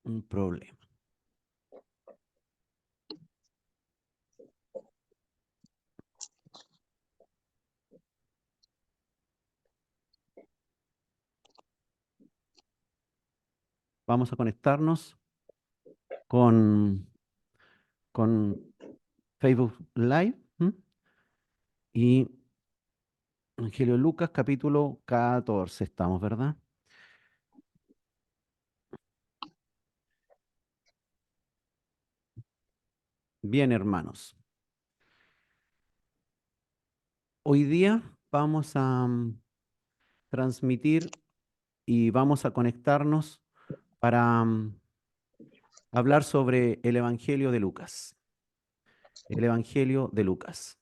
un problema. Vamos a conectarnos con, con Facebook Live, ¿m? Y Evangelio de Lucas, capítulo 14, estamos, ¿verdad? Bien, hermanos. Hoy día vamos a transmitir y vamos a conectarnos para hablar sobre el Evangelio de Lucas. El Evangelio de Lucas.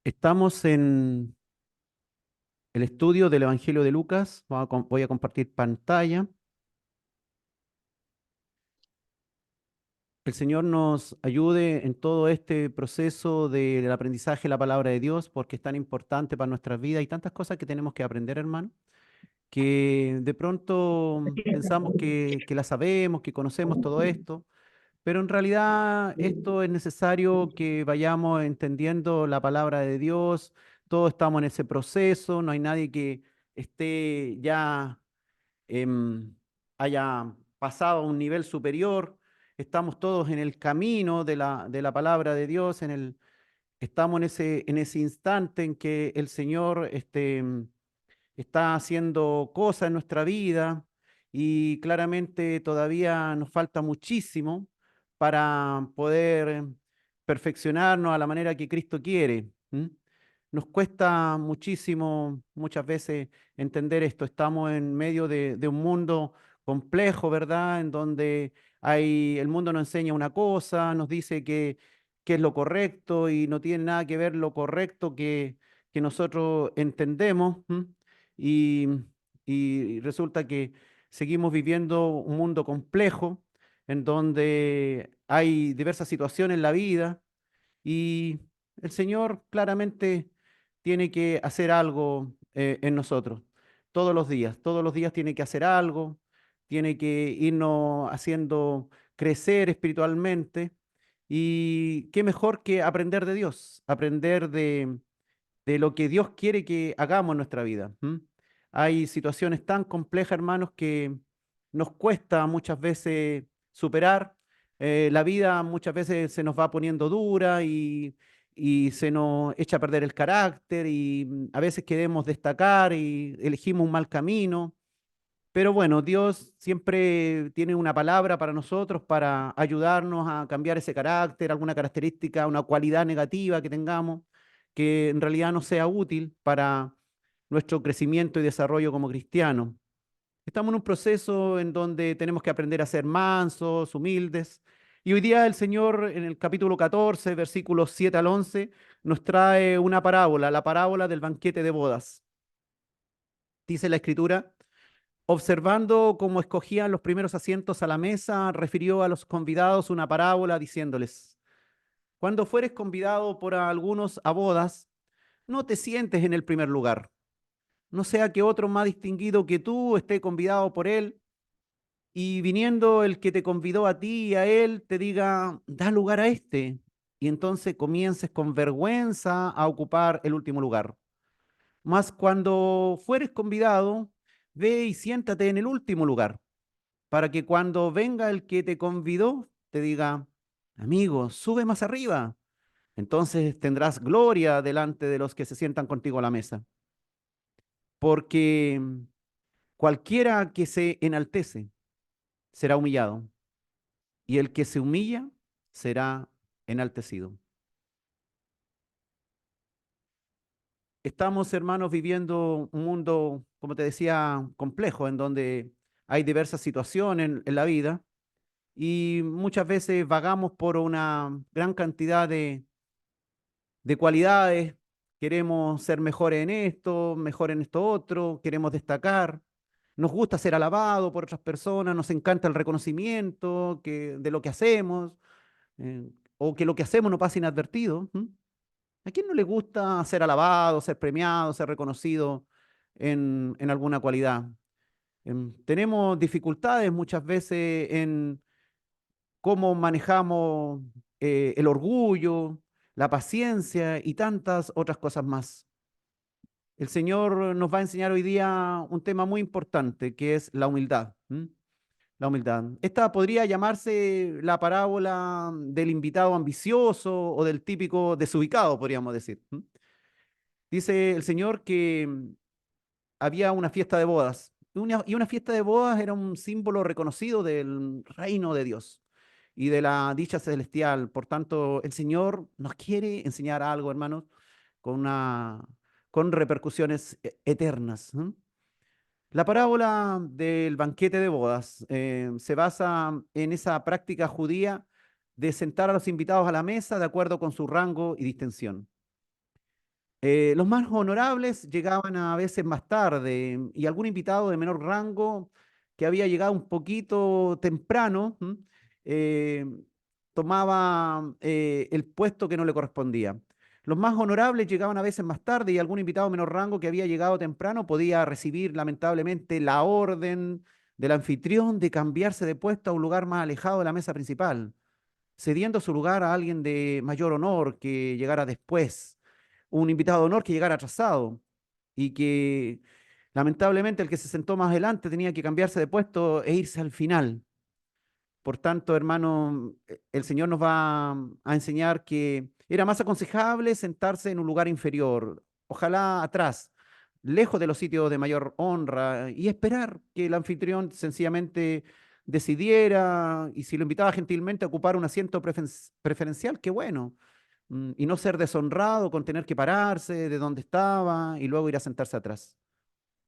Estamos en el estudio del Evangelio de Lucas. Voy a compartir pantalla. El Señor nos ayude en todo este proceso del aprendizaje de la palabra de Dios, porque es tan importante para nuestras vidas. Hay tantas cosas que tenemos que aprender, hermano, que de pronto pensamos que la sabemos, que conocemos todo esto, pero en realidad esto es necesario que vayamos entendiendo la palabra de Dios. Todos estamos en ese proceso, no hay nadie que esté ya em, haya pasado a un nivel superior. Estamos todos en el camino de la palabra de Dios, estamos en ese instante en que el Señor está haciendo cosas en nuestra vida y claramente todavía nos falta muchísimo para poder perfeccionarnos a la manera que Cristo quiere. ¿M? Nos cuesta muchísimo, muchas veces, entender esto. Estamos en medio de un mundo complejo, ¿verdad? En donde el mundo nos enseña una cosa, nos dice que es lo correcto y no tiene nada que ver lo correcto que nosotros entendemos. ¿M? Y, y resulta que seguimos viviendo un mundo complejo en donde hay diversas situaciones en la vida y el Señor claramente tiene que hacer algo en nosotros. Todos los días tiene que hacer algo, tiene que irnos haciendo crecer espiritualmente. Y qué mejor que aprender de Dios, aprender de lo que Dios quiere que hagamos en nuestra vida. ¿M? Hay situaciones tan complejas, hermanos, que nos cuesta muchas veces superar. La vida muchas veces se nos va poniendo dura y se nos echa a perder el carácter y a veces queremos destacar y elegimos un mal camino. Pero bueno, Dios siempre tiene una palabra para nosotros, para ayudarnos a cambiar ese carácter, alguna característica, una cualidad negativa que tengamos, que en realidad no sea útil para nuestro crecimiento y desarrollo como cristianos. Estamos en un proceso en donde tenemos que aprender a ser mansos, humildes. Y hoy día el Señor, en el capítulo 14, versículos 7 al 11, nos trae una parábola, la parábola del banquete de bodas. Dice la Escritura: observando cómo escogían los primeros asientos a la mesa, refirió a los convidados una parábola diciéndoles: cuando fueres convidado por algunos a bodas, no te sientes en el primer lugar, no sea que otro más distinguido que tú esté convidado por él, y viniendo el que te convidó a ti y a él, te diga, da lugar a este, y entonces comiences con vergüenza a ocupar el último lugar. Mas cuando fueres convidado, ve y siéntate en el último lugar, para que cuando venga el que te convidó, te diga, amigo, sube más arriba. Entonces tendrás gloria delante de los que se sientan contigo a la mesa. Porque cualquiera que se enaltece será humillado, y el que se humilla será enaltecido. Estamos, hermanos, viviendo un mundo, como te decía, complejo, en donde hay diversas situaciones en la vida y muchas veces vagamos por una gran cantidad de cualidades. Queremos ser mejor en esto otro, queremos destacar. Nos gusta ser alabado por otras personas, nos encanta el reconocimiento de lo que hacemos, o que lo que hacemos no pase inadvertido. ¿M? ¿A quién no le gusta ser alabado, ser premiado, ser reconocido en alguna cualidad? Tenemos dificultades muchas veces en cómo manejamos el orgullo, la paciencia y tantas otras cosas más. El Señor nos va a enseñar hoy día un tema muy importante, que es la humildad. La humildad. Esta podría llamarse la parábola del invitado ambicioso o del típico desubicado, podríamos decir. Dice el Señor que había una fiesta de bodas. Y una fiesta de bodas era un símbolo reconocido del reino de Dios y de la dicha celestial. Por tanto, el Señor nos quiere enseñar algo, hermanos, con con repercusiones eternas. La parábola del banquete de bodas se basa en esa práctica judía de sentar a los invitados a la mesa de acuerdo con su rango y distensión. Los más honorables llegaban a veces más tarde y algún invitado de menor rango que había llegado un poquito temprano eh, tomaba el puesto que no le correspondía. Los más honorables llegaban a veces más tarde y algún invitado de menor rango que había llegado temprano podía recibir lamentablemente la orden del anfitrión de cambiarse de puesto a un lugar más alejado de la mesa principal, cediendo su lugar a alguien de mayor honor que llegara después, un invitado de honor que llegara atrasado y que lamentablemente el que se sentó más adelante tenía que cambiarse de puesto e irse al final. Por tanto, hermano, el Señor nos va a enseñar que era más aconsejable sentarse en un lugar inferior, ojalá atrás, lejos de los sitios de mayor honra, y esperar que el anfitrión sencillamente decidiera, y si lo invitaba gentilmente a ocupar un asiento preferencial, qué bueno, y no ser deshonrado con tener que pararse de donde estaba y luego ir a sentarse atrás.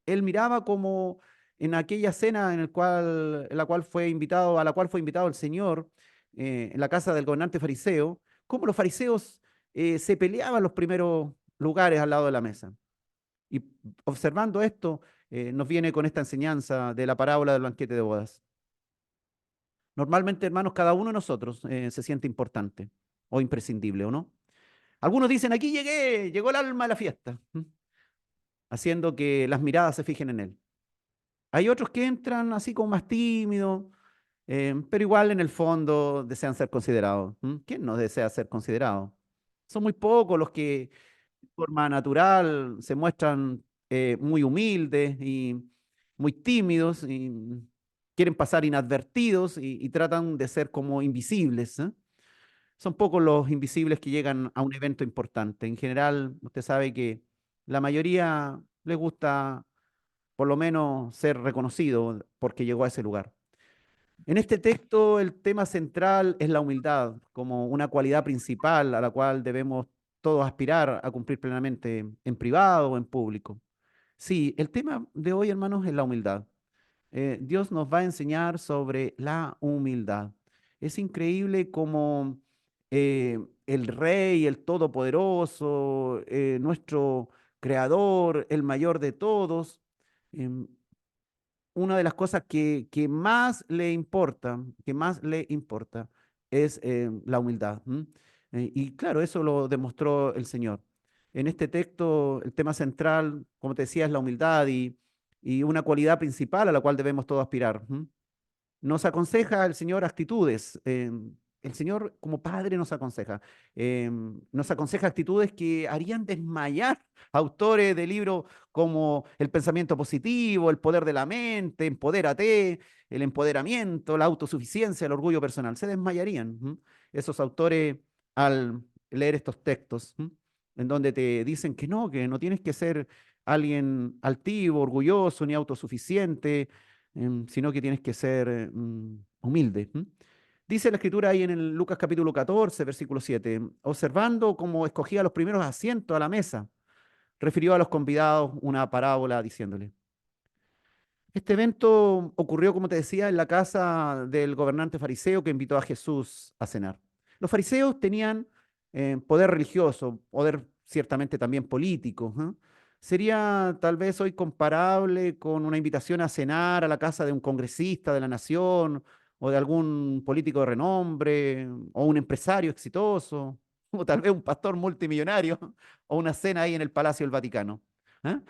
Él miraba como en aquella cena en la cual fue invitado, a la cual fue invitado el Señor, en la casa del gobernante fariseo, cómo los fariseos se peleaban los primeros lugares al lado de la mesa. Y observando esto, nos viene con esta enseñanza de la parábola del banquete de bodas. Normalmente, hermanos, cada uno de nosotros se siente importante o imprescindible, ¿o no? Algunos dicen, aquí llegué, llegó el alma de la fiesta, haciendo que las miradas se fijen en él. Hay otros que entran así como más tímidos, pero igual en el fondo desean ser considerados. ¿Quién no desea ser considerado? Son muy pocos los que de forma natural se muestran muy humildes y muy tímidos y quieren pasar inadvertidos y tratan de ser como invisibles. Son pocos los invisibles que llegan a un evento importante. En general, usted sabe que la mayoría les gusta por lo menos ser reconocido porque llegó a ese lugar. En este texto el tema central es la humildad como una cualidad principal a la cual debemos todos aspirar a cumplir plenamente en privado o en público. Sí, el tema de hoy, hermanos, es la humildad. Dios nos va a enseñar sobre la humildad. Es increíble como el Rey, el Todopoderoso, nuestro Creador, el mayor de todos, em, una de las cosas que más le importa, es la humildad. Y claro, eso lo demostró el Señor. En este texto, el tema central, como te decía, es la humildad y una cualidad principal a la cual debemos todos aspirar. Nos aconseja el Señor actitudes. El Señor como Padre nos aconseja actitudes que harían desmayar a autores de libros como el pensamiento positivo, el poder de la mente, empodérate, el empoderamiento, la autosuficiencia, el orgullo personal. Se desmayarían esos autores al leer estos textos, en donde te dicen que no tienes que ser alguien altivo, orgulloso, ni autosuficiente, sino que tienes que ser humilde. Dice la escritura ahí en el Lucas capítulo 14, versículo 7, observando cómo escogía los primeros asientos a la mesa, refirió a los convidados una parábola diciéndole, este evento ocurrió, como te decía, en la casa del gobernante fariseo que invitó a Jesús a cenar. Los fariseos tenían poder religioso, poder ciertamente también político. Sería tal vez hoy comparable con una invitación a cenar a la casa de un congresista de la nación o de algún político de renombre o un empresario exitoso o tal vez un pastor multimillonario o una cena ahí en el Palacio del Vaticano. ¿Ah?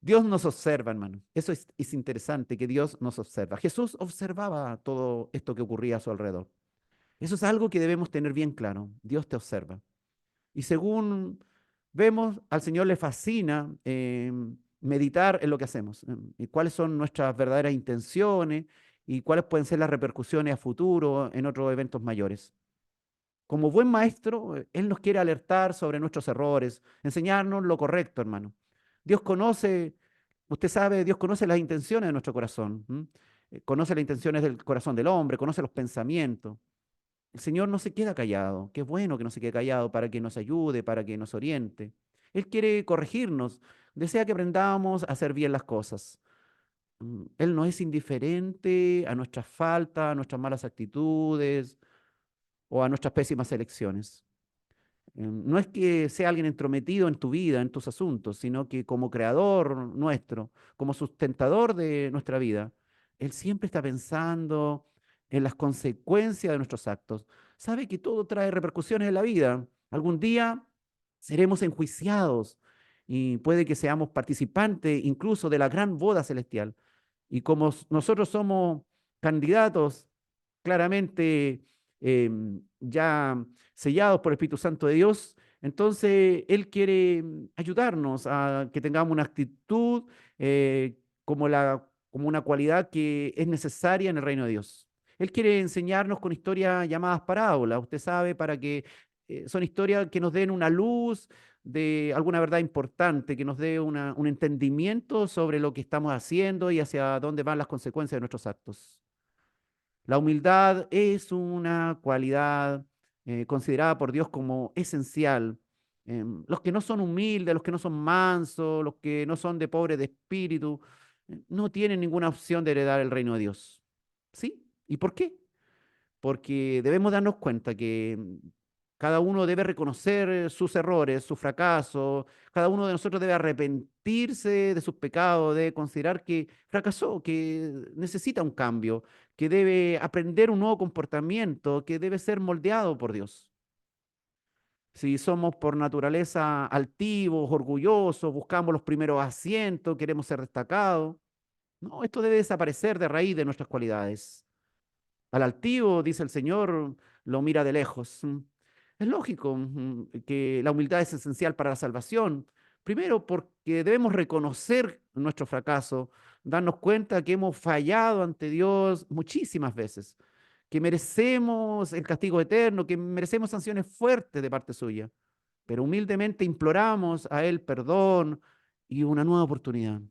Dios nos observa, hermano. Eso es interesante, que Dios nos observa. Jesús observaba todo esto que ocurría a su alrededor. Eso es algo que debemos tener bien claro. Dios te observa. Y según vemos, al Señor le fascina meditar en lo que hacemos, y cuáles son nuestras verdaderas intenciones y cuáles pueden ser las repercusiones a futuro en otros eventos mayores. Como buen maestro, Él nos quiere alertar sobre nuestros errores, enseñarnos lo correcto, hermano. Dios conoce, usted sabe, Dios conoce las intenciones de nuestro corazón, conoce las intenciones del corazón del hombre, conoce los pensamientos. El Señor no se queda callado. Qué bueno que no se quede callado para que nos ayude, para que nos oriente. Él quiere corregirnos, desea que aprendamos a hacer bien las cosas. Él no es indiferente a nuestras faltas, a nuestras malas actitudes o a nuestras pésimas elecciones. No es que sea alguien entrometido en tu vida, en tus asuntos, sino que como creador nuestro, como sustentador de nuestra vida, Él siempre está pensando en las consecuencias de nuestros actos. Sabe que todo trae repercusiones en la vida. Algún día seremos enjuiciados y puede que seamos participantes incluso de la gran boda celestial. Y como nosotros somos candidatos claramente ya sellados por el Espíritu Santo de Dios, entonces Él quiere ayudarnos a que tengamos una actitud como una cualidad que es necesaria en el reino de Dios. Él quiere enseñarnos con historias llamadas parábolas, usted sabe, para que son historias que nos den una luz de alguna verdad importante, que nos dé un entendimiento sobre lo que estamos haciendo y hacia dónde van las consecuencias de nuestros actos. La humildad es una cualidad considerada por Dios como esencial. Los que no son humildes, los que no son mansos, los que no son de pobre de espíritu, no tienen ninguna opción de heredar el reino de Dios. ¿Sí? ¿Y por qué? Porque debemos darnos cuenta que cada uno debe reconocer sus errores, su fracaso, cada uno de nosotros debe arrepentirse de sus pecados, debe considerar que fracasó, que necesita un cambio, que debe aprender un nuevo comportamiento, que debe ser moldeado por Dios. Si somos por naturaleza altivos, orgullosos, buscamos los primeros asientos, queremos ser destacados, no, esto debe desaparecer de raíz de nuestras cualidades. Al altivo, dice el Señor, lo mira de lejos. Es lógico que la humildad es esencial para la salvación. Primero, porque debemos reconocer nuestro fracaso, darnos cuenta que hemos fallado ante Dios muchísimas veces, que merecemos el castigo eterno, que merecemos sanciones fuertes de parte suya, pero humildemente imploramos a Él perdón y una nueva oportunidad.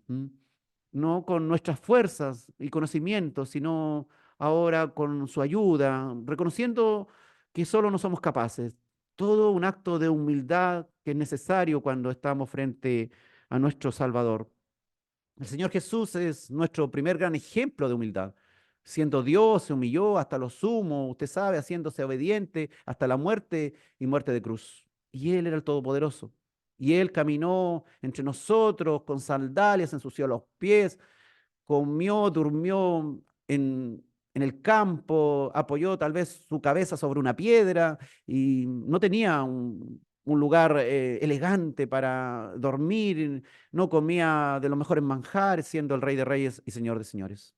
No con nuestras fuerzas y conocimientos, sino ahora con su ayuda, reconociendo que solo no somos capaces. Todo un acto de humildad que es necesario cuando estamos frente a nuestro Salvador. El Señor Jesús es nuestro primer gran ejemplo de humildad. Siendo Dios, se humilló hasta lo sumo, usted sabe, haciéndose obediente hasta la muerte y muerte de cruz. Y Él era el Todopoderoso. Y Él caminó entre nosotros con sandalias, ensució los pies, comió, durmió en el campo, apoyó tal vez su cabeza sobre una piedra y no tenía un lugar elegante para dormir, no comía de los mejores manjares, siendo el Rey de Reyes y Señor de Señores.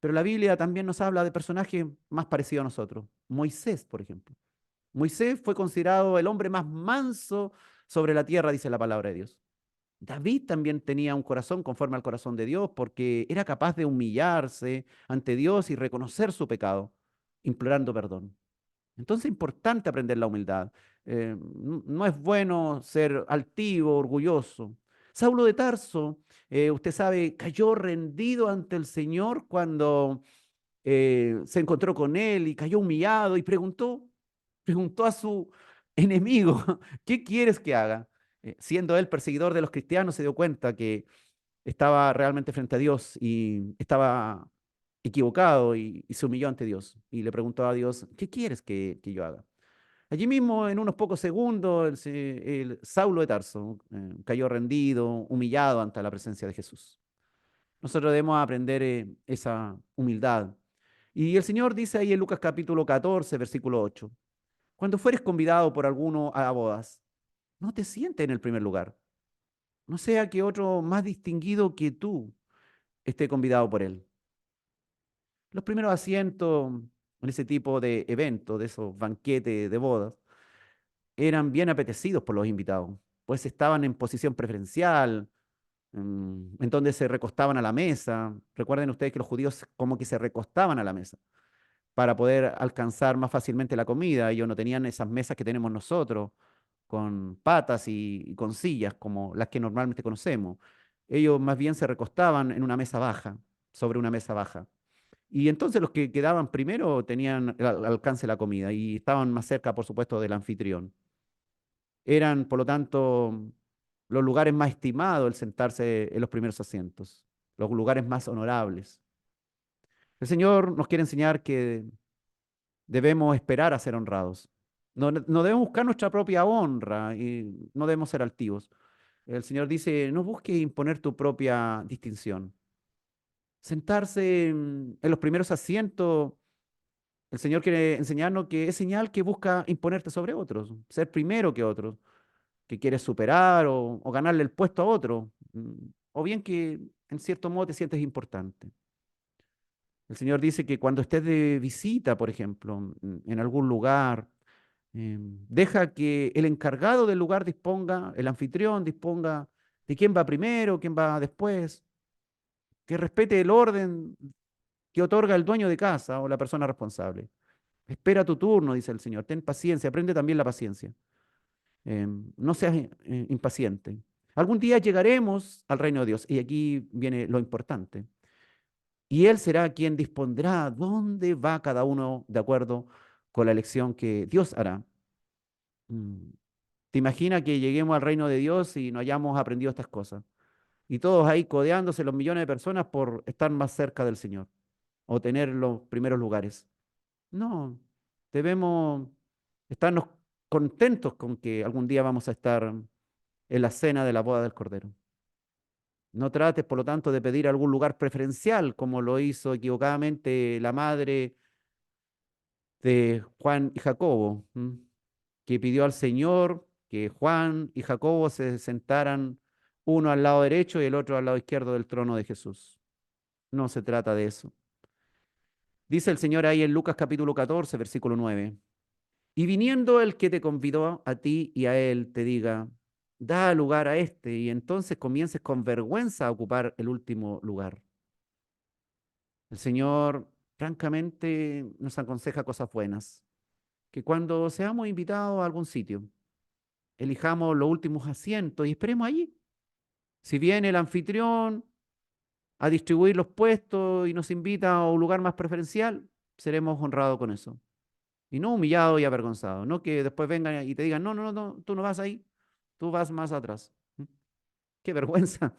Pero la Biblia también nos habla de personajes más parecidos a nosotros. Moisés, por ejemplo. Moisés fue considerado el hombre más manso sobre la tierra, dice la palabra de Dios. David también tenía un corazón conforme al corazón de Dios porque era capaz de humillarse ante Dios y reconocer su pecado, implorando perdón. Entonces es importante aprender la humildad. No es bueno ser altivo, orgulloso. Saulo de Tarso, usted sabe, cayó rendido ante el Señor cuando se encontró con él y cayó humillado y preguntó a su enemigo, ¿qué quieres que haga? Siendo él perseguidor de los cristianos, se dio cuenta que estaba realmente frente a Dios y estaba equivocado y se humilló ante Dios y le preguntó a Dios, ¿qué quieres que yo haga? Allí mismo, en unos pocos segundos, el Saulo de Tarso cayó rendido, humillado ante la presencia de Jesús. Nosotros debemos aprender esa humildad. Y el Señor dice ahí en Lucas capítulo 14, versículo 8, cuando fueres convidado por alguno a bodas, no te sientes en el primer lugar. no sea que otro más distinguido que tú esté convidado por él. Los primeros asientos en ese tipo de eventos, de esos banquetes de bodas, eran bien apetecidos por los invitados, pues estaban en posición preferencial, en donde se recostaban a la mesa. Recuerden ustedes que los judíos como que se recostaban a la mesa para poder alcanzar más fácilmente la comida. Ellos no tenían esas mesas que tenemos nosotros, con patas y con sillas, como las que normalmente conocemos. Ellos más bien se recostaban en una mesa baja, sobre una mesa baja. Y entonces los que quedaban primero tenían al alcance la comida y estaban más cerca, por supuesto, del anfitrión. Eran, por lo tanto, los lugares más estimados el sentarse en los primeros asientos, los lugares más honorables. El Señor nos quiere enseñar que debemos esperar a ser honrados. No debemos buscar nuestra propia honra y no debemos ser altivos. El Señor dice, no busques imponer tu propia distinción. Sentarse en los primeros asientos, el Señor quiere enseñarnos que es señal que busca imponerte sobre otros, ser primero que otros, que quieres superar o ganarle el puesto a otro, o bien que en cierto modo te sientes importante. El Señor dice que cuando estés de visita, por ejemplo, en algún lugar, deja que el encargado del lugar disponga, el anfitrión disponga de quién va primero, quién va después, que respete el orden que otorga el dueño de casa o la persona responsable. Espera tu turno, dice el Señor, ten paciencia, aprende también la paciencia. No seas impaciente. Algún día llegaremos al reino de Dios y aquí viene lo importante. Y Él será quien dispondrá dónde va cada uno de acuerdo con la elección que Dios hará. Mm, ¿Te imaginas que lleguemos al reino de Dios y no hayamos aprendido estas cosas? Y todos ahí codeándose los millones de personas por estar más cerca del Señor o tener los primeros lugares. No, debemos estarnos contentos con que algún día vamos a estar en la cena de la boda del Cordero. No trates, por lo tanto, de pedir algún lugar preferencial, como lo hizo equivocadamente la madre de Juan y Jacobo, que pidió al Señor que Juan y Jacobo se sentaran uno al lado derecho y el otro al lado izquierdo del trono de Jesús. No se trata de eso. Dice el Señor ahí en Lucas capítulo 14, versículo 9. Y viniendo el que te convidó a ti y a él, te diga, da lugar a este, y entonces comiences con vergüenza a ocupar el último lugar. El Señor, francamente, nos aconseja cosas buenas, que cuando seamos invitados a algún sitio, elijamos los últimos asientos y esperemos allí. Si viene el anfitrión a distribuir los puestos y nos invita a un lugar más preferencial, seremos honrados con eso. Y no humillados y avergonzados, no que después vengan y te digan, no, no, no, no, tú no vas ahí, tú vas más atrás. Qué vergüenza.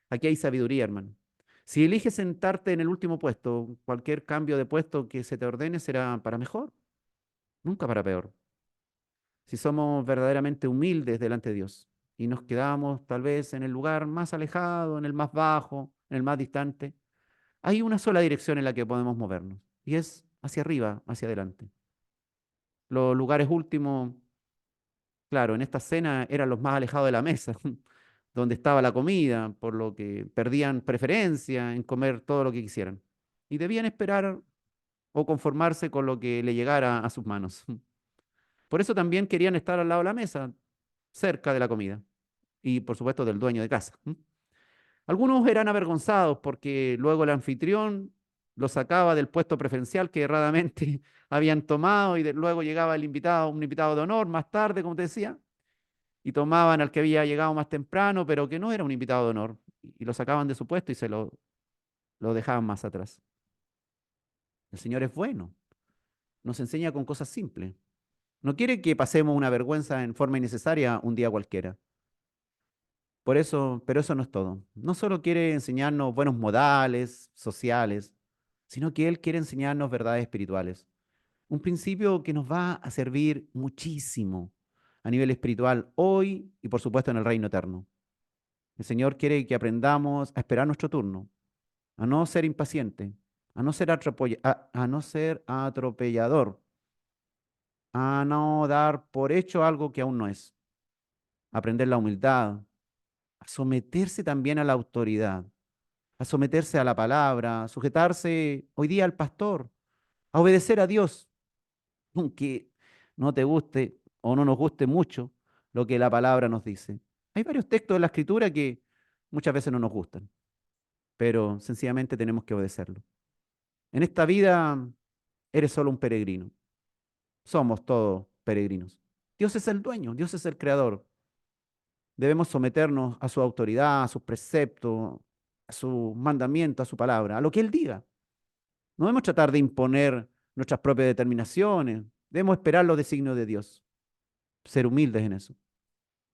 Aquí hay sabiduría, hermano. Si eliges sentarte en el último puesto, cualquier cambio de puesto que se te ordene será para mejor, nunca para peor. Si somos verdaderamente humildes delante de Dios y nos quedamos tal vez en el lugar más alejado, en el más bajo, en el más distante, hay una sola dirección en la que podemos movernos y es hacia arriba, hacia adelante. Los lugares últimos, claro, en esta cena eran los más alejados de la mesa, donde estaba la comida, por lo que perdían preferencia en comer todo lo que quisieran. Y debían esperar o conformarse con lo que le llegara a sus manos. Por eso también querían estar al lado de la mesa, cerca de la comida y por supuesto del dueño de casa. Algunos eran avergonzados porque luego el anfitrión los sacaba del puesto preferencial que erradamente habían tomado y luego llegaba el invitado, un invitado de honor más tarde, como te decía, y tomaban al que había llegado más temprano, pero que no era un invitado de honor, y lo sacaban de su puesto y lo dejaban más atrás. El Señor es bueno, nos enseña con cosas simples. No quiere que pasemos una vergüenza en forma innecesaria un día cualquiera. Por eso, pero eso no es todo. No solo quiere enseñarnos buenos modales sociales, sino que Él quiere enseñarnos verdades espirituales. Un principio que nos va a servir muchísimo a nivel espiritual hoy y por supuesto en el reino eterno. El Señor quiere que aprendamos a esperar nuestro turno, a no ser impaciente, a no ser atropellador, a no dar por hecho algo que aún no es, aprender la humildad, a someterse también a la autoridad, a someterse a la palabra, a sujetarse hoy día al pastor, a obedecer a Dios, aunque no te guste o no nos guste mucho lo que la palabra nos dice. Hay varios textos de la Escritura que muchas veces no nos gustan, pero sencillamente tenemos que obedecerlo. En esta vida eres solo un peregrino. Somos todos peregrinos. Dios es el dueño, Dios es el creador. Debemos someternos a su autoridad, a sus preceptos, a su mandamiento, a su palabra, a lo que Él diga. No debemos tratar de imponer nuestras propias determinaciones. Debemos esperar los designios de Dios. Ser humildes en eso.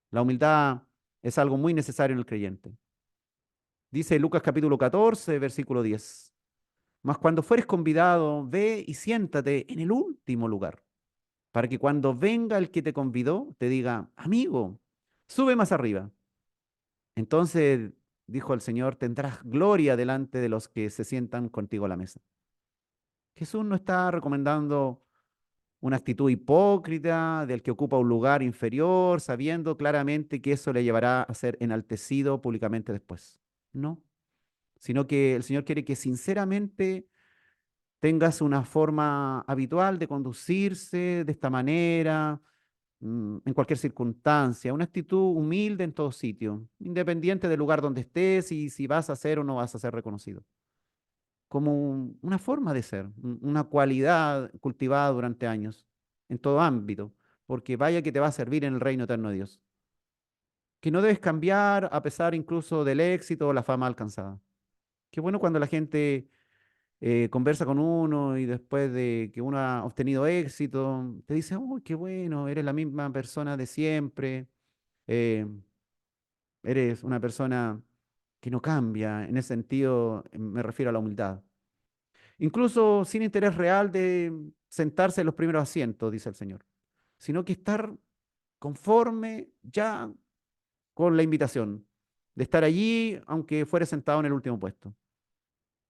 La humildad es algo muy necesario en el creyente. Dice Lucas capítulo 14, versículo 10. Mas cuando fueres convidado, ve y siéntate en el último lugar, para que cuando venga el que te convidó, te diga, amigo, sube más arriba. Entonces, dijo el Señor, tendrás gloria delante de los que se sientan contigo a la mesa. Jesús no está recomendando una actitud hipócrita del que ocupa un lugar inferior, sabiendo claramente que eso le llevará a ser enaltecido públicamente después. No, sino que el Señor quiere que sinceramente tengas una forma habitual de conducirse de esta manera, en cualquier circunstancia, una actitud humilde en todo sitio, independiente del lugar donde estés y si vas a ser o no vas a ser reconocido, como una forma de ser, una cualidad cultivada durante años, en todo ámbito, porque vaya que te va a servir en el reino eterno de Dios, que no debes cambiar a pesar incluso del éxito o la fama alcanzada. Qué bueno cuando la gente conversa con uno y después de que uno ha obtenido éxito, te dice, uy, qué bueno, eres la misma persona de siempre, eh, eres una persona que no cambia, en ese sentido me refiero a la humildad. Incluso sin interés real de sentarse en los primeros asientos, dice el Señor, sino que estar conforme ya con la invitación de estar allí, aunque fuere sentado en el último puesto.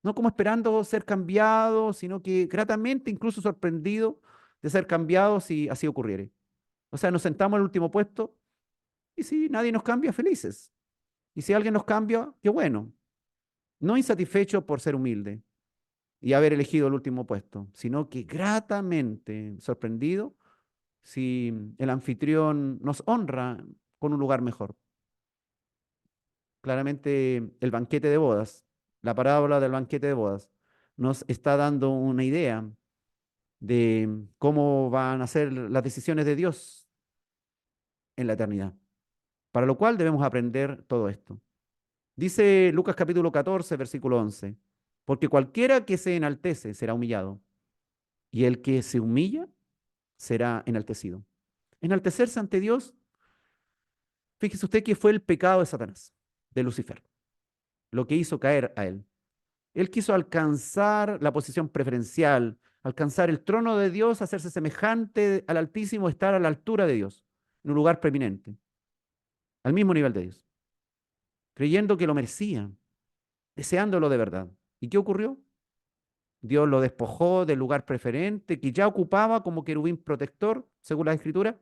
No como esperando ser cambiado, sino que gratamente, incluso sorprendido de ser cambiado si así ocurriere. O sea, nos sentamos en el último puesto y si nadie nos cambia, felices. Y si alguien nos cambia, qué bueno. No insatisfecho por ser humilde y haber elegido el último puesto, sino que gratamente sorprendido si el anfitrión nos honra con un lugar mejor. Claramente el banquete de bodas, la parábola del banquete de bodas, nos está dando una idea de cómo van a ser las decisiones de Dios en la eternidad, para lo cual debemos aprender todo esto. Dice Lucas capítulo 14, versículo 11, porque cualquiera que se enaltece será humillado, y el que se humilla será enaltecido. Enaltecerse ante Dios, fíjese usted que fue el pecado de Satanás, de Lucifer, lo que hizo caer a él. Él quiso alcanzar la posición preferencial, alcanzar el trono de Dios, hacerse semejante al Altísimo, estar a la altura de Dios, en un lugar preeminente, al mismo nivel de Dios, creyendo que lo merecía, deseándolo de verdad. ¿Y qué ocurrió? Dios lo despojó del lugar preferente que ya ocupaba como querubín protector, según la Escritura,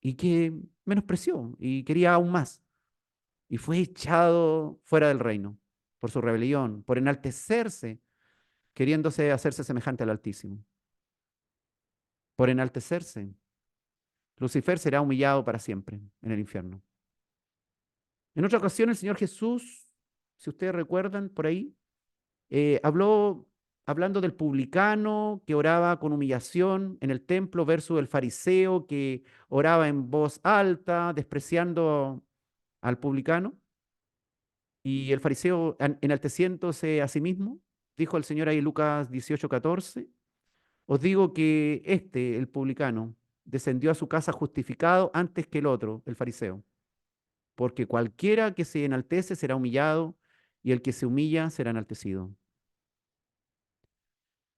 y que menospreció y quería aún más. Y fue echado fuera del reino por su rebelión, por enaltecerse, queriéndose hacerse semejante al Altísimo. Por enaltecerse, Lucifer será humillado para siempre en el infierno. En otra ocasión, el Señor Jesús, si ustedes recuerdan por ahí, habló hablando del publicano que oraba con humillación en el templo versus el fariseo que oraba en voz alta, despreciando al publicano, y el fariseo enalteciéndose a sí mismo. Dijo el Señor ahí en Lucas 18:14, os digo que este, el publicano, descendió a su casa justificado antes que el otro, el fariseo, porque cualquiera que se enaltece será humillado y el que se humilla será enaltecido.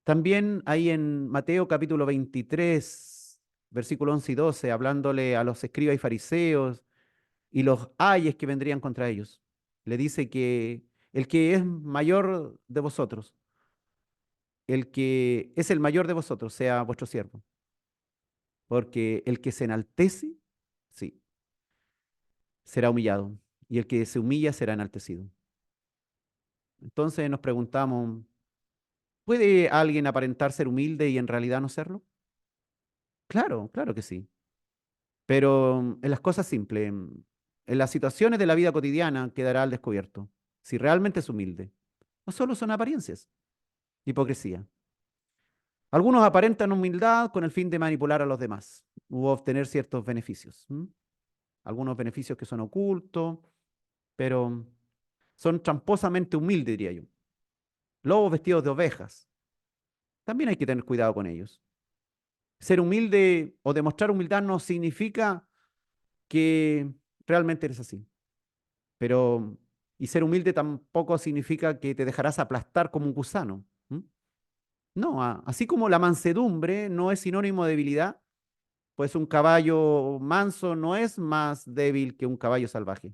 También hay en Mateo capítulo 23, versículo 11 y 12, hablándole a los escribas y fariseos y los ayes que vendrían contra ellos. Le dice que el que es mayor de vosotros, el que es el mayor de vosotros, sea vuestro siervo. Porque el que se enaltece, sí, será humillado. y el que se humilla será enaltecido. Entonces nos preguntamos, ¿puede alguien aparentar ser humilde y en realidad no serlo? Claro, claro que sí. Pero en las cosas simples, en las situaciones de la vida cotidiana quedará al descubierto si realmente es humilde. No solo son apariencias, hipocresía. Algunos aparentan humildad con el fin de manipular a los demás u obtener ciertos beneficios. Algunos beneficios que son ocultos, pero son tramposamente humildes, diría yo. Lobos vestidos de ovejas. También hay que tener cuidado con ellos. Ser humilde o demostrar humildad no significa que realmente eres así. Pero, y ser humilde tampoco significa que te dejarás aplastar como un gusano. No, así como la mansedumbre no es sinónimo de debilidad, pues un caballo manso no es más débil que un caballo salvaje,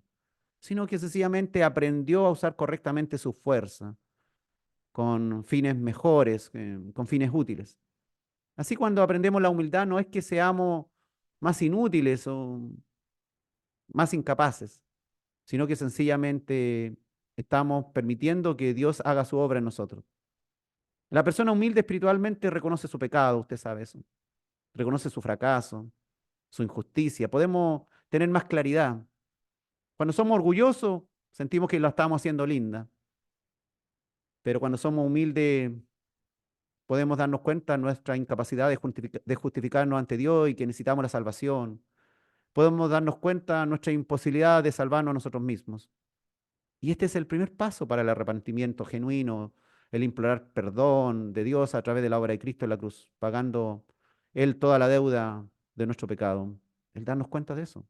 sino que sencillamente aprendió a usar correctamente su fuerza con fines mejores, con fines útiles. Así cuando aprendemos la humildad no es que seamos más inútiles o más incapaces, sino que sencillamente estamos permitiendo que Dios haga su obra en nosotros. La persona humilde espiritualmente reconoce su pecado, usted sabe eso, reconoce su fracaso, su injusticia. Podemos tener más claridad. Cuando somos orgullosos, sentimos que lo estamos haciendo linda, pero cuando somos humildes, podemos darnos cuenta de nuestra incapacidad de justificarnos ante Dios y que necesitamos la salvación. Podemos darnos cuenta de nuestra imposibilidad de salvarnos a nosotros mismos. Y este es el primer paso para el arrepentimiento genuino, el implorar perdón de Dios a través de la obra de Cristo en la cruz, pagando Él toda la deuda de nuestro pecado. El darnos cuenta de eso.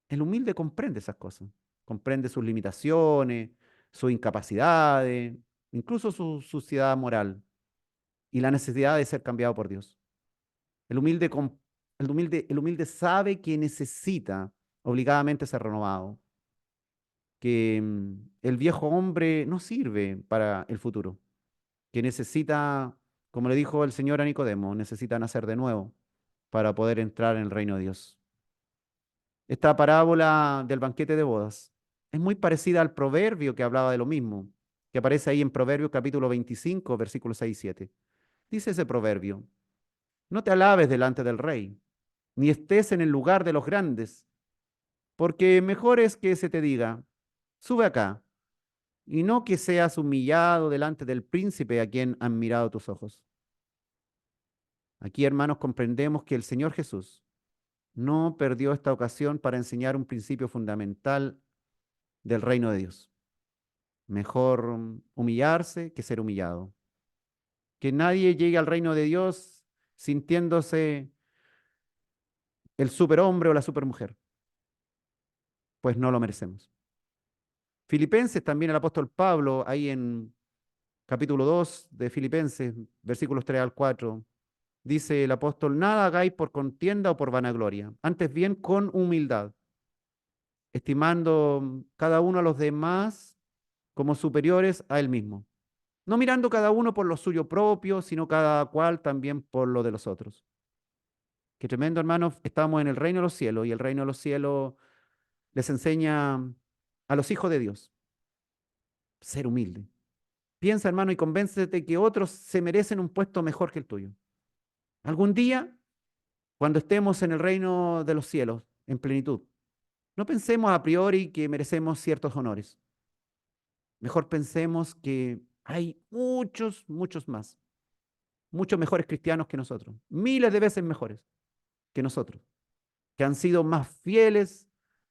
El humilde comprende esas cosas, comprende sus limitaciones, sus incapacidades, incluso su suciedad moral y la necesidad de ser cambiado por Dios. El humilde, el humilde sabe que necesita obligadamente ser renovado, que el viejo hombre no sirve para el futuro, que necesita, como le dijo el Señor a Nicodemo, necesita nacer de nuevo para poder entrar en el reino de Dios. Esta parábola del banquete de bodas es muy parecida al proverbio que hablaba de lo mismo, que aparece ahí en Proverbios capítulo 25, versículos 6 y 7. Dice ese proverbio, no te alabes delante del rey, ni estés en el lugar de los grandes, porque mejor es que se te diga, sube acá, y no que seas humillado delante del príncipe a quien han mirado tus ojos. Aquí, hermanos, comprendemos que el Señor Jesús no perdió esta ocasión para enseñar un principio fundamental del reino de Dios. Mejor humillarse que ser humillado. Que nadie llegue al reino de Dios sintiéndose el superhombre o la supermujer, pues no lo merecemos. Filipenses, también el apóstol Pablo, ahí en capítulo 2 de Filipenses, versículos 3 al 4, dice el apóstol, nada hagáis por contienda o por vanagloria, antes bien con humildad, estimando cada uno a los demás como superiores a él mismo, no mirando cada uno por lo suyo propio, sino cada cual también por lo de los otros. Qué tremendo, hermanos, estamos en el reino de los cielos y el reino de los cielos les enseña a los hijos de Dios ser humilde. Piensa, hermano, y convéncete que otros se merecen un puesto mejor que el tuyo. Algún día, cuando estemos en el reino de los cielos, en plenitud, no pensemos a priori que merecemos ciertos honores. Mejor pensemos que hay muchos, muchos más, muchos mejores cristianos que nosotros, miles de veces mejores que nosotros, que han sido más fieles,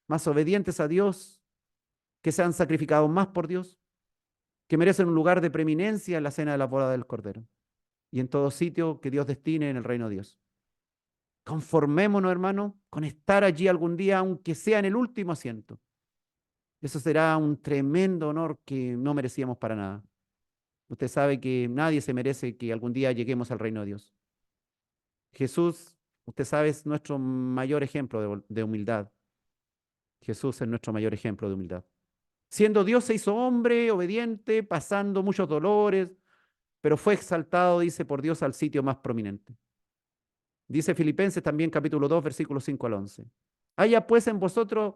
más obedientes a Dios, que se han sacrificado más por Dios, que merecen un lugar de preeminencia en la cena de la boda del Cordero y en todo sitio que Dios destine en el reino de Dios. Conformémonos, hermano, con estar allí algún día, aunque sea en el último asiento. Eso será un tremendo honor que no merecíamos para nada. Usted sabe que nadie se merece que algún día lleguemos al reino de Dios. Jesús, usted sabe, es nuestro mayor ejemplo de humildad. Jesús es nuestro mayor ejemplo de humildad. Siendo Dios se hizo hombre, obediente, pasando muchos dolores, pero fue exaltado, dice, por Dios al sitio más prominente. Dice Filipenses también capítulo 2, versículos 5 al 11. Haya pues en vosotros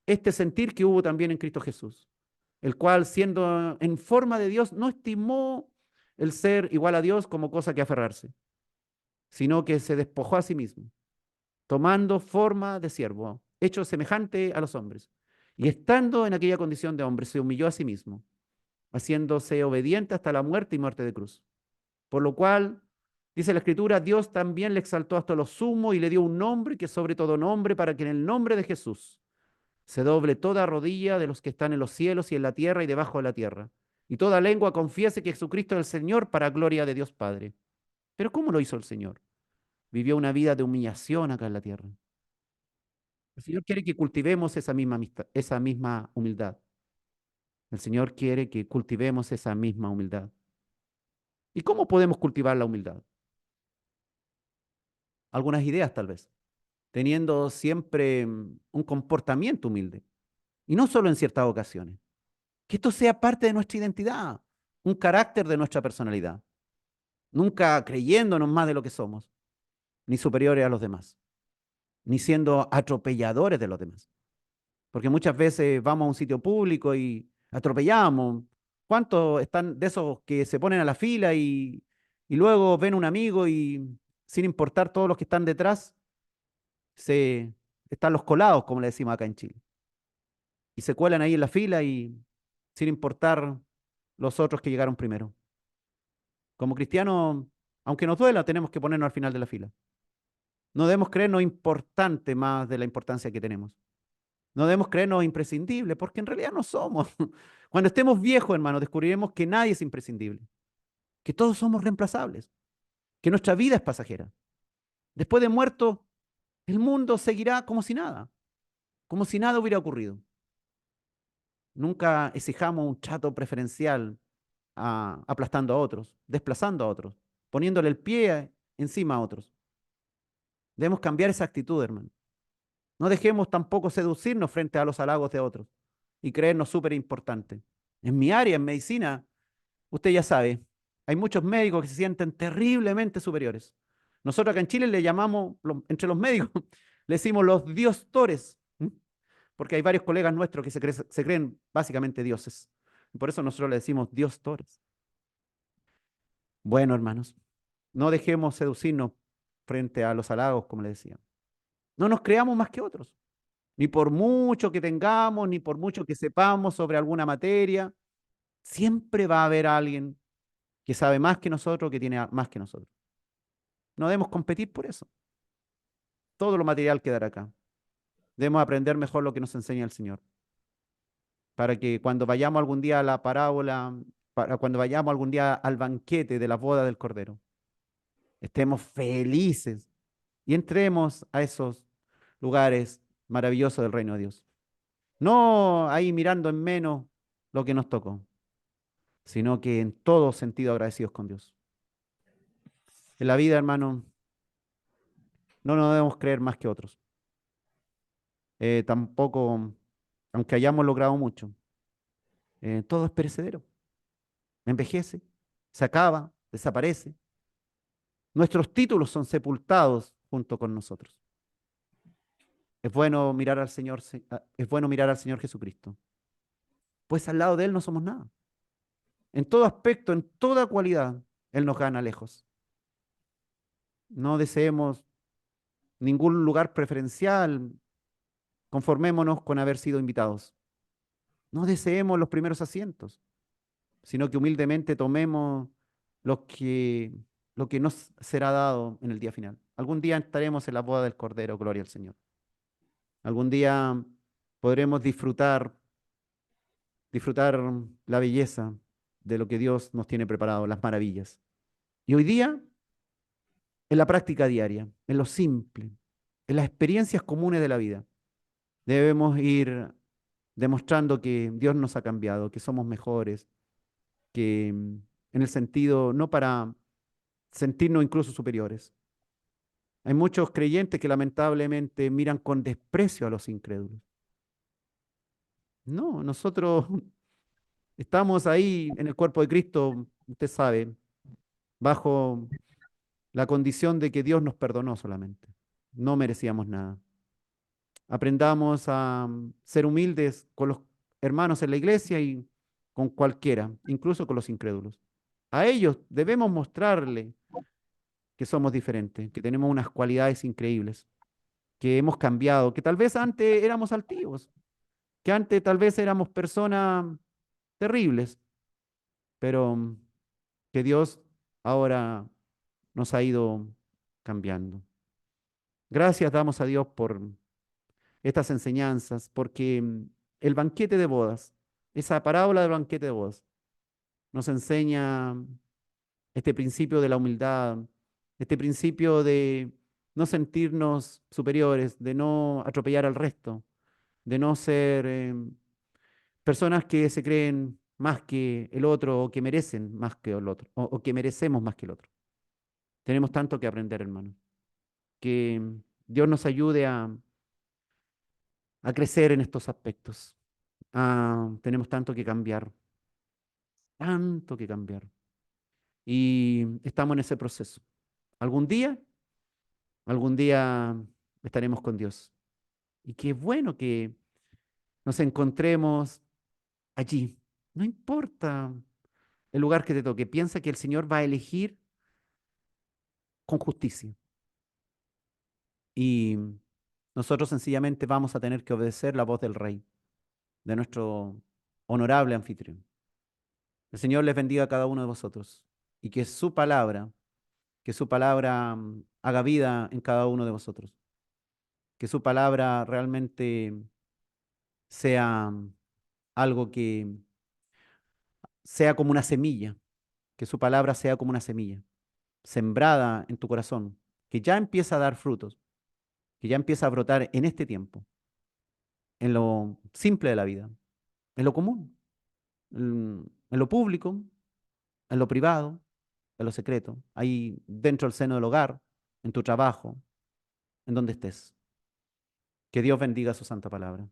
este sentir que hubo también en Cristo Jesús, el cual siendo en forma de Dios no estimó el ser igual a Dios como cosa que aferrarse, sino que se despojó a sí mismo, tomando forma de siervo, hecho semejante a los hombres. Y estando en aquella condición de hombre, se humilló a sí mismo, haciéndose obediente hasta la muerte y muerte de cruz. Por lo cual, dice la Escritura, Dios también le exaltó hasta lo sumo y le dio un nombre que es sobre todo nombre, para que en el nombre de Jesús se doble toda rodilla de los que están en los cielos y en la tierra y debajo de la tierra, y toda lengua confiese que Jesucristo es el Señor para gloria de Dios Padre. Pero ¿cómo lo hizo el Señor? Vivió una vida de humillación acá en la tierra. El Señor quiere que cultivemos esa misma amistad, esa misma humildad. El Señor quiere que cultivemos esa misma humildad. ¿Y cómo podemos cultivar la humildad? Algunas ideas tal vez, teniendo siempre un comportamiento humilde, y no solo en ciertas ocasiones. Que esto sea parte de nuestra identidad, un carácter de nuestra personalidad, nunca creyéndonos más de lo que somos, ni superiores a los demás, ni siendo atropelladores de los demás. Porque muchas veces vamos a un sitio público y atropellamos. ¿Cuántos están de esos que se ponen a la fila y luego ven un amigo y sin importar todos los que están detrás, se, están los colados, como le decimos acá en Chile, y se cuelan ahí en la fila y sin importar los otros que llegaron primero? Como cristianos, aunque nos duela, tenemos que ponernos al final de la fila. No debemos creernos importante más de la importancia que tenemos. No debemos creernos imprescindibles, porque en realidad no somos. Cuando estemos viejos, hermanos, descubriremos que nadie es imprescindible, que todos somos reemplazables, que nuestra vida es pasajera. Después de muerto, el mundo seguirá como si nada hubiera ocurrido. Nunca exijamos un trato preferencial aplastando a otros, desplazando a otros, poniéndole el pie encima a otros. Debemos cambiar esa actitud, hermano. No dejemos tampoco seducirnos frente a los halagos de otros y creernos súper importantes. En mi área, en medicina, usted ya sabe, hay muchos médicos que se sienten terriblemente superiores. Nosotros acá en Chile le llamamos, entre los médicos, le decimos los diostores, porque hay varios colegas nuestros que se creen básicamente dioses. Y por eso nosotros le decimos diostores. Bueno, hermanos, no dejemos seducirnos frente a los halagos, como le decía. No nos creamos más que otros, ni por mucho que tengamos, ni por mucho que sepamos sobre alguna materia. Siempre va a haber alguien que sabe más que nosotros, que tiene más que nosotros. No debemos competir por eso. Todo lo material quedará acá. Debemos aprender mejor lo que nos enseña el Señor, para que cuando vayamos algún día a la parábola, para cuando vayamos algún día al banquete de la boda del Cordero, estemos felices y entremos a esos lugares maravillosos del reino de Dios. No ahí mirando en menos lo que nos tocó, sino que en todo sentido agradecidos con Dios. En la vida, hermano, no nos debemos creer más que otros. Tampoco, aunque hayamos logrado mucho, todo es perecedero, envejece, se acaba, desaparece. Nuestros títulos son sepultados junto con nosotros. Es bueno mirar al Señor, es bueno mirar al Señor Jesucristo, pues al lado de Él no somos nada. En todo aspecto, en toda cualidad, Él nos gana lejos. No deseemos ningún lugar preferencial, conformémonos con haber sido invitados. No deseemos los primeros asientos, sino que humildemente tomemos lo que, lo que nos será dado en el día final. Algún día estaremos en la boda del Cordero, gloria al Señor. Algún día podremos disfrutar la belleza de lo que Dios nos tiene preparado, las maravillas. Y hoy día, en la práctica diaria, en lo simple, en las experiencias comunes de la vida, debemos ir demostrando que Dios nos ha cambiado, que somos mejores, que en el sentido, no para sentirnos incluso superiores. Hay muchos creyentes que lamentablemente miran con desprecio a los incrédulos. No, nosotros estamos ahí en el cuerpo de Cristo, usted sabe, bajo la condición de que Dios nos perdonó solamente. No merecíamos nada. Aprendamos a ser humildes con los hermanos en la iglesia y con cualquiera, incluso con los incrédulos. A ellos debemos mostrarle que somos diferentes, que tenemos unas cualidades increíbles, que hemos cambiado, que tal vez antes éramos altivos, que antes tal vez éramos personas terribles, pero que Dios ahora nos ha ido cambiando. Gracias damos a Dios por estas enseñanzas, porque el banquete de bodas, esa parábola del banquete de bodas, nos enseña este principio de la humildad, este principio de no sentirnos superiores, de no atropellar al resto, de no ser personas que se creen más que el otro o que merecen más que el otro, o que merecemos más que el otro. Tenemos tanto que aprender, hermano. Que Dios nos ayude a crecer en estos aspectos. Tenemos tanto que cambiar. Y estamos en ese proceso. Algún día, algún día estaremos con Dios. Y qué bueno que nos encontremos allí. No importa el lugar que te toque. Piensa que el Señor va a elegir con justicia. Y nosotros sencillamente vamos a tener que obedecer la voz del Rey, de nuestro honorable anfitrión. El Señor les bendiga a cada uno de vosotros y que su palabra haga vida en cada uno de vosotros, que su palabra realmente sea algo que sea como una semilla, que su palabra sea como una semilla, sembrada en tu corazón, que ya empieza a dar frutos, que ya empieza a brotar en este tiempo, en lo simple de la vida, en lo común, en lo público, en lo privado, en lo secreto, ahí dentro del seno del hogar, en tu trabajo, en donde estés. Que Dios bendiga su santa palabra.